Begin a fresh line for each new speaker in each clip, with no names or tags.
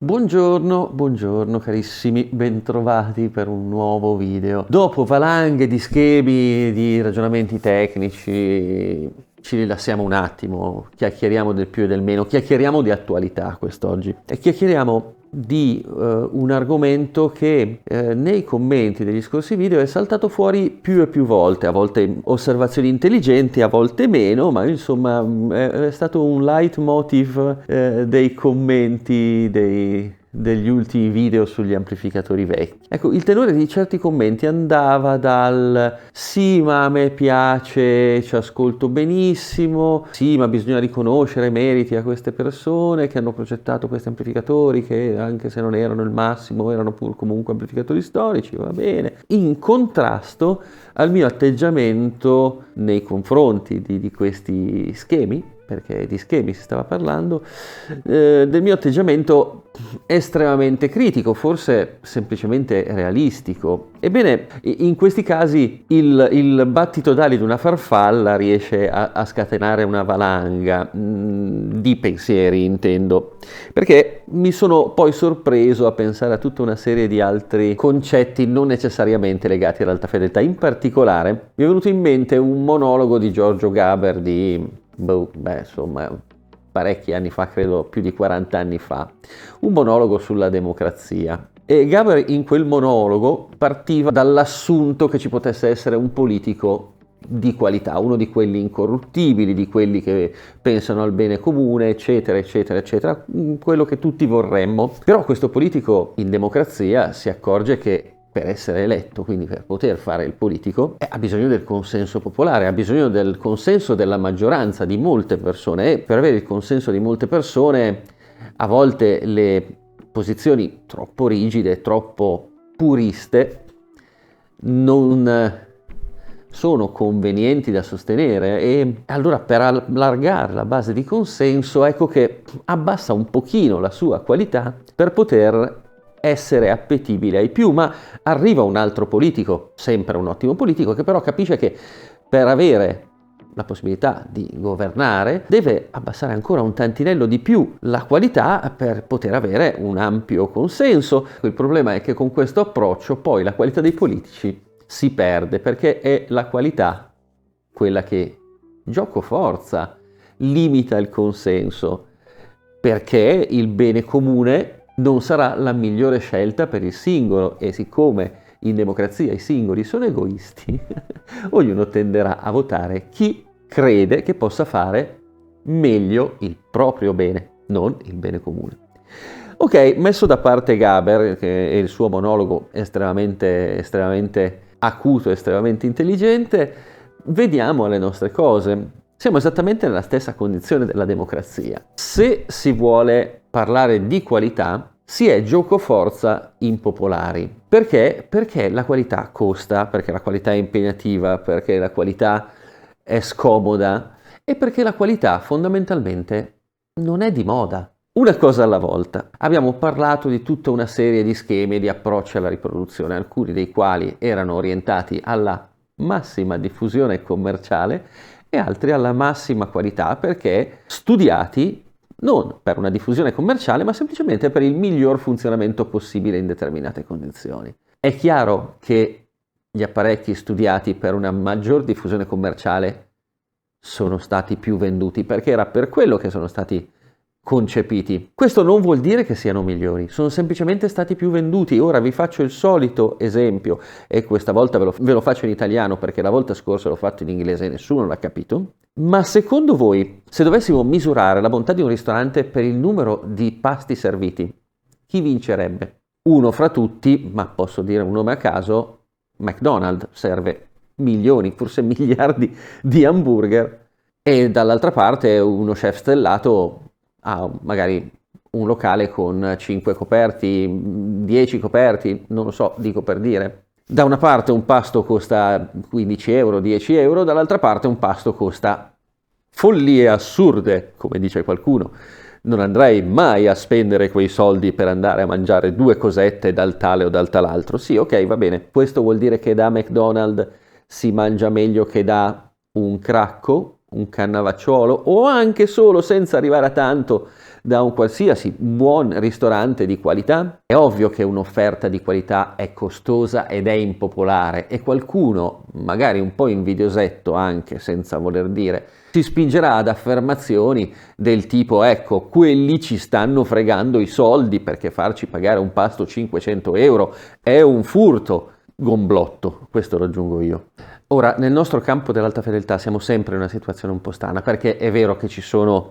Buongiorno, buongiorno carissimi, bentrovati per un nuovo video. Dopo valanghe di schemi, di ragionamenti tecnici, ci rilassiamo un attimo, chiacchieriamo del più e del meno, chiacchieriamo di attualità quest'oggi e chiacchieriamo di un argomento che nei commenti degli scorsi video è saltato fuori più e più volte, a volte osservazioni intelligenti, a volte meno, ma insomma è stato un leitmotiv dei commenti degli ultimi video sugli amplificatori vecchi. Ecco, il tenore di certi commenti andava dal sì, ma a me piace, ci ascolto benissimo, sì, ma bisogna riconoscere meriti a queste persone che hanno progettato questi amplificatori, che anche se non erano il massimo, erano pur comunque amplificatori storici, va bene, in contrasto al mio atteggiamento nei confronti di questi schemi, perché di schemi si stava parlando, del mio atteggiamento estremamente critico, forse semplicemente realistico. Ebbene, in questi casi il battito d'ali di una farfalla riesce a scatenare una valanga di pensieri, intendo, perché mi sono poi sorpreso a pensare a tutta una serie di altri concetti non necessariamente legati all'alta fedeltà. In particolare mi è venuto in mente un monologo di Giorgio Gaber insomma, parecchi anni fa, credo più di 40 anni fa, un monologo sulla democrazia. E Gaber in quel monologo partiva dall'assunto che ci potesse essere un politico di qualità, uno di quelli incorruttibili, di quelli che pensano al bene comune, eccetera, eccetera, eccetera, quello che tutti vorremmo. Però questo politico in democrazia si accorge che per essere eletto, quindi per poter fare il politico, ha bisogno del consenso popolare, ha bisogno del consenso della maggioranza di molte persone, e per avere il consenso di molte persone a volte le posizioni troppo rigide, troppo puriste non sono convenienti da sostenere, e allora per allargare la base di consenso ecco che abbassa un pochino la sua qualità per poter essere appetibile ai più. Ma arriva un altro politico, sempre un ottimo politico, che però capisce che per avere la possibilità di governare deve abbassare ancora un tantinello di più la qualità per poter avere un ampio consenso. Il problema è che con questo approccio poi la qualità dei politici si perde, perché è la qualità quella che gioco forza limita il consenso, perché il bene comune non sarà la migliore scelta per il singolo, e siccome in democrazia i singoli sono egoisti, ognuno tenderà a votare chi crede che possa fare meglio il proprio bene, non il bene comune. Ok, messo da parte Gaber e il suo monologo estremamente acuto, estremamente intelligente, vediamo le nostre cose. Siamo esattamente nella stessa condizione della democrazia. Se si vuole parlare di qualità, si è giocoforza impopolari. Perché? Perché la qualità costa, perché la qualità è impegnativa, perché la qualità è scomoda e perché la qualità fondamentalmente non è di moda. Una cosa alla volta. Abbiamo parlato di tutta una serie di schemi e di approcci alla riproduzione, alcuni dei quali erano orientati alla massima diffusione commerciale e altri alla massima qualità, perché studiati non per una diffusione commerciale, ma semplicemente per il miglior funzionamento possibile in determinate condizioni. È chiaro che gli apparecchi studiati per una maggior diffusione commerciale sono stati più venduti, perché era per quello che sono stati concepiti. Questo non vuol dire che siano migliori, sono semplicemente stati più venduti. Ora vi faccio il solito esempio, e questa volta ve lo faccio in italiano perché la volta scorsa l'ho fatto in inglese e nessuno l'ha capito. Ma secondo voi, se dovessimo misurare la bontà di un ristorante per il numero di pasti serviti, chi vincerebbe? Uno fra tutti, ma posso dire un nome a caso, McDonald's serve milioni, forse miliardi di hamburger, e dall'altra parte uno chef stellato ha magari un locale con 5 coperti, 10 coperti, non lo so, dico per dire. Da una parte un pasto costa 15 euro, 10 euro, dall'altra parte un pasto costa follie assurde, come dice qualcuno. Non andrei mai a spendere quei soldi per andare a mangiare due cosette dal tale o dal tal'altro. Sì, ok, va bene. Questo vuol dire che da McDonald's si mangia meglio che da un Cracco, un Cannavacciuolo, o anche solo, senza arrivare a tanto, da un qualsiasi buon ristorante di qualità. È ovvio che un'offerta di qualità è costosa ed è impopolare e qualcuno, magari un po' invidiosetto anche, senza voler dire, si spingerà ad affermazioni del tipo ecco, quelli ci stanno fregando i soldi perché farci pagare un pasto 500 euro è un furto. Gomblotto, questo lo aggiungo io. Ora, nel nostro campo dell'alta fedeltà siamo sempre in una situazione un po' strana, perché è vero che ci sono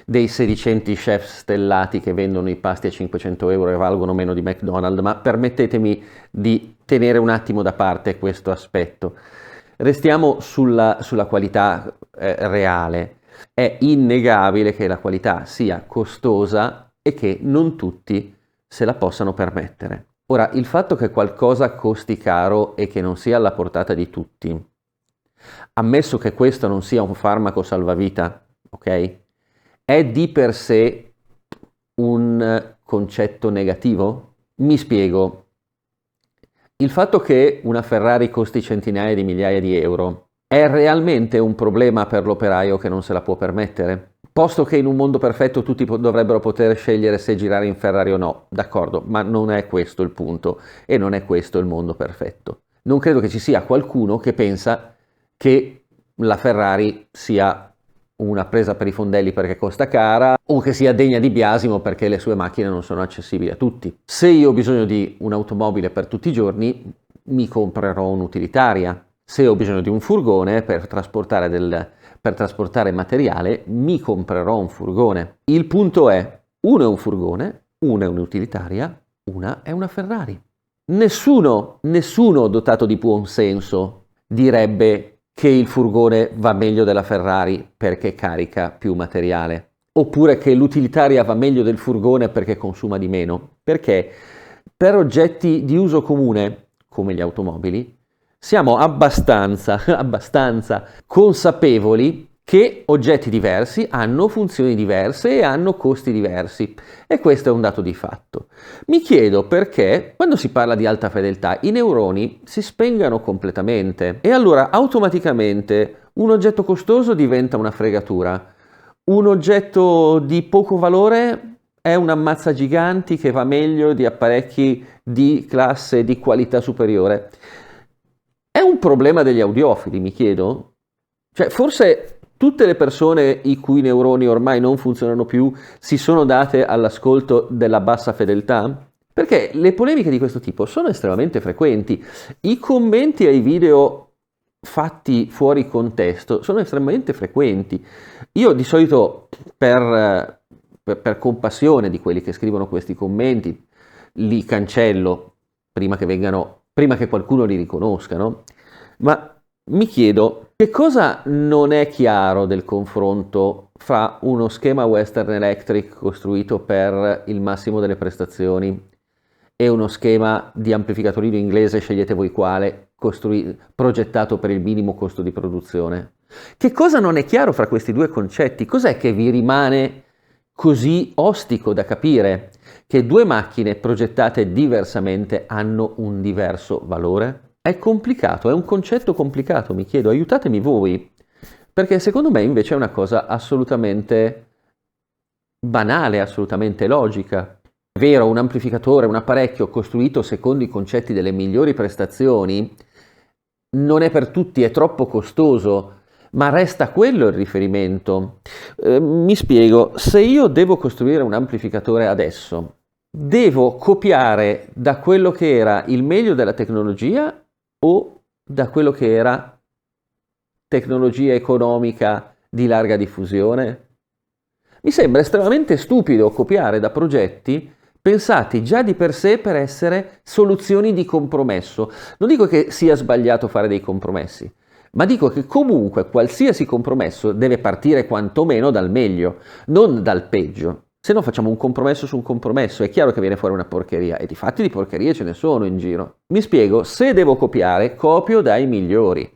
dei sedicenti chef stellati che vendono i pasti a 500 euro e valgono meno di McDonald's, ma permettetemi di tenere un attimo da parte questo aspetto. Restiamo sulla qualità reale. È innegabile che la qualità sia costosa e che non tutti se la possano permettere. Ora, il fatto che qualcosa costi caro e che non sia alla portata di tutti, ammesso che questo non sia un farmaco salvavita, ok? È di per sé un concetto negativo? Mi spiego. Il fatto che una Ferrari costi centinaia di migliaia di euro è realmente un problema per l'operaio che non se la può permettere? Posto che in un mondo perfetto tutti dovrebbero poter scegliere se girare in Ferrari o no, d'accordo, ma non è questo il punto e non è questo il mondo perfetto. Non credo che ci sia qualcuno che pensa che la Ferrari sia una presa per i fondelli perché costa cara o che sia degna di biasimo perché le sue macchine non sono accessibili a tutti. Se io ho bisogno di un'automobile per tutti i giorni, mi comprerò un'utilitaria. Se ho bisogno di un furgone per trasportare materiale, mi comprerò un furgone. Il punto è, uno è un furgone, una è un'utilitaria, una è una Ferrari. Nessuno dotato di buon senso direbbe che il furgone va meglio della Ferrari perché carica più materiale, oppure che l'utilitaria va meglio del furgone perché consuma di meno, perché per oggetti di uso comune, come gli automobili, siamo abbastanza consapevoli che oggetti diversi hanno funzioni diverse e hanno costi diversi e questo è un dato di fatto. Mi chiedo perché quando si parla di alta fedeltà i neuroni si spengano completamente e allora automaticamente un oggetto costoso diventa una fregatura, un oggetto di poco valore è un ammazzagiganti che va meglio di apparecchi di classe di qualità superiore. È un problema degli audiofili, mi chiedo? Cioè, forse tutte le persone i cui neuroni ormai non funzionano più si sono date all'ascolto della bassa fedeltà? Perché le polemiche di questo tipo sono estremamente frequenti. I commenti ai video fatti fuori contesto sono estremamente frequenti. Io di solito per compassione di quelli che scrivono questi commenti li cancello prima che qualcuno li riconosca, no? Ma mi chiedo, che cosa non è chiaro del confronto fra uno schema Western Electric costruito per il massimo delle prestazioni e uno schema di amplificatorino inglese, scegliete voi quale, progettato per il minimo costo di produzione? Che cosa non è chiaro fra questi due concetti? Cos'è che vi rimane così ostico da capire? Che due macchine progettate diversamente hanno un diverso valore? È complicato, è un concetto complicato, mi chiedo, aiutatemi voi, perché secondo me invece è una cosa assolutamente banale, assolutamente logica. È vero, un amplificatore, un apparecchio costruito secondo i concetti delle migliori prestazioni non è per tutti, è troppo costoso, ma resta quello il riferimento. Mi spiego, se io devo costruire un amplificatore adesso, devo copiare da quello che era il meglio della tecnologia o da quello che era tecnologia economica di larga diffusione? Mi sembra estremamente stupido copiare da progetti pensati già di per sé per essere soluzioni di compromesso. Non dico che sia sbagliato fare dei compromessi, ma dico che comunque qualsiasi compromesso deve partire quantomeno dal meglio, non dal peggio. Se no facciamo un compromesso su un compromesso, è chiaro che viene fuori una porcheria, e di fatti di porcherie ce ne sono in giro. Mi spiego, se devo copiare, copio dai migliori.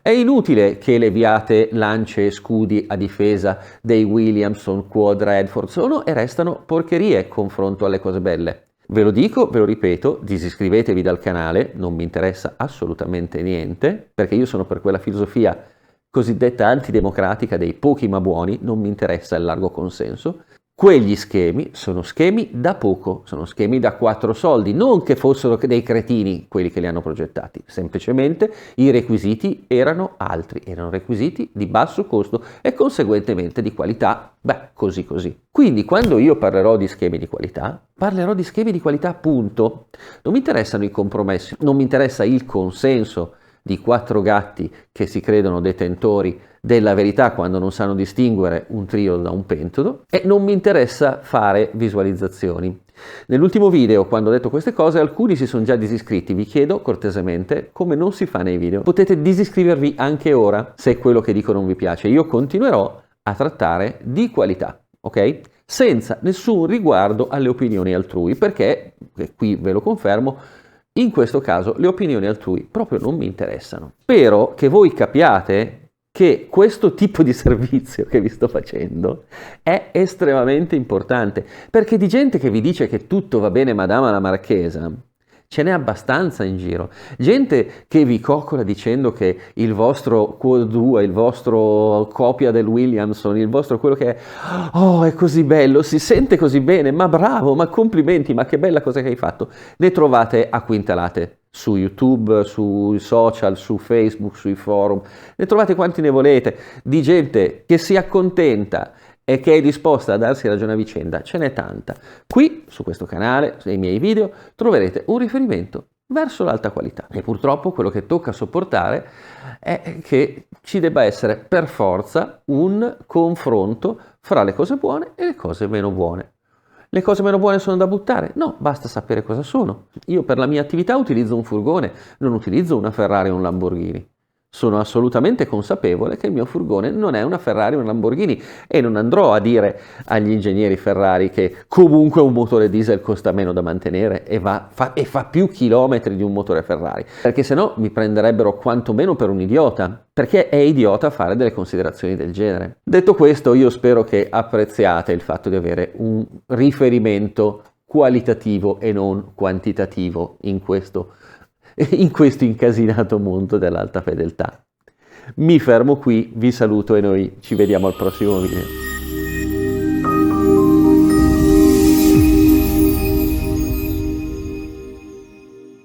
È inutile che leviate lance e scudi a difesa dei Williamson, Quad, Redford, sono e restano porcherie confronto alle cose belle. Ve lo dico, ve lo ripeto, disiscrivetevi dal canale, non mi interessa assolutamente niente, perché io sono per quella filosofia cosiddetta antidemocratica dei pochi ma buoni, non mi interessa il largo consenso. Quegli schemi sono schemi da poco, sono schemi da 4 soldi, non che fossero dei cretini quelli che li hanno progettati, semplicemente i requisiti erano altri, erano requisiti di basso costo e conseguentemente di qualità, così così. Quindi quando io parlerò di schemi di qualità punto. Non mi interessano i compromessi, non mi interessa il consenso di 4 gatti che si credono detentori della verità quando non sanno distinguere un trio da un pentodo, e non mi interessa fare visualizzazioni. Nell'ultimo video, quando ho detto queste cose, alcuni si sono già disiscritti. Vi chiedo cortesemente, come non si fa nei video, potete disiscrivervi anche ora se quello che dico non vi piace. Io continuerò a trattare di qualità, ok? Senza nessun riguardo alle opinioni altrui, perché, qui ve lo confermo, in questo caso le opinioni altrui proprio non mi interessano. Spero che voi capiate che questo tipo di servizio che vi sto facendo è estremamente importante, perché di gente che vi dice che tutto va bene madama la marchesa ce n'è abbastanza in giro. Gente che vi coccola dicendo che il vostro Quad 2, il vostro copia del Williamson, il vostro quello che è, oh è così bello, si sente così bene, ma bravo, ma complimenti, ma che bella cosa che hai fatto. Ne trovate a quintalate su YouTube, sui social, su Facebook, sui forum, ne trovate quanti ne volete, di gente che si accontenta e che è disposta a darsi ragione a vicenda, ce n'è tanta. Qui, su questo canale, nei miei video, troverete un riferimento verso l'alta qualità. E purtroppo quello che tocca sopportare è che ci debba essere per forza un confronto fra le cose buone e le cose meno buone. Le cose meno buone sono da buttare? No, basta sapere cosa sono. Io per la mia attività utilizzo un furgone, non utilizzo una Ferrari o un Lamborghini. Sono assolutamente consapevole che il mio furgone non è una Ferrari o un Lamborghini e non andrò a dire agli ingegneri Ferrari che comunque un motore diesel costa meno da mantenere e fa più chilometri di un motore Ferrari, perché sennò mi prenderebbero quantomeno per un idiota, perché è idiota fare delle considerazioni del genere. Detto questo, io spero che apprezziate il fatto di avere un riferimento qualitativo e non quantitativo in questo incasinato mondo dell'alta fedeltà. Mi fermo qui, vi saluto e noi ci vediamo al prossimo video.